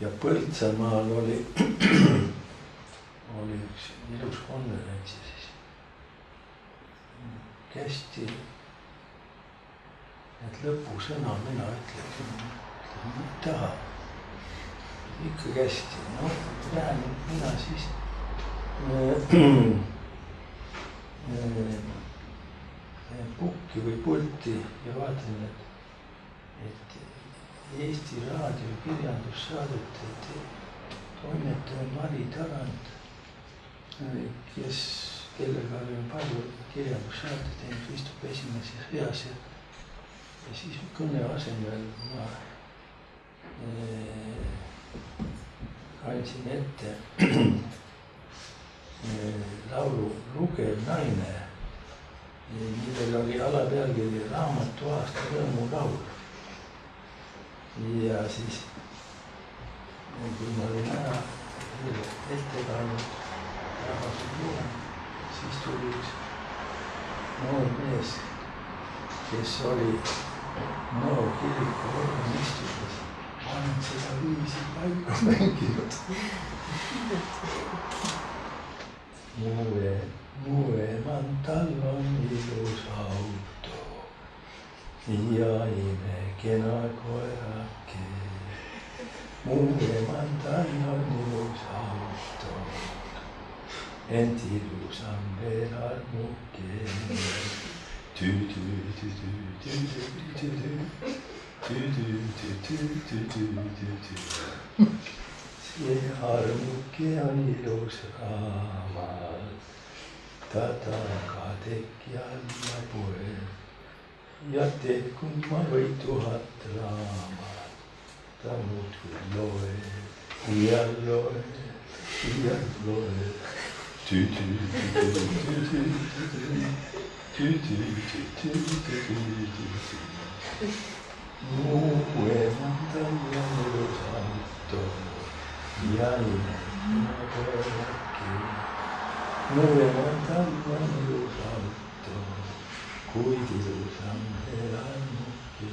ja Põltsamaal oli üks ilus konverents ja siis kästi, et lõpusõna mina ütleksin, ei taha. Ikka kästi, noh, lähen mina siis pukki või pulti ja vaatan, et Eesti Raadio kirjandussaadete toimetaja Mari Tarand, kellega olen palju kirjandussaate teinud, istub esimeses reas ja siis kõne asemel ma kandsin ette laulu Lugev naine, millel oli alapealkiri Raamatu aasta rõõmulaul. Ja siis, kui ma olin ära ette kandnud rahvased lugenud, siis tuli üks noor mees, kes oli Nõo kiriku organistuses. Ma olen seda viisi palju mänginud. Mu emal tal on ilus auto ja imekena koerake. Mu emal tal on ilus auto, ent ilusam veel armuke. See armuke on ilus raamal, ta taga teki alla poel ja tehkund ma või 1000 raamat. Ta muudkui loeb ja loeb ja loeb. Mu emal tal on ilus auto ja imekena koerake. Mu emal tal on ilus auto, kuid ilusam veel armuke.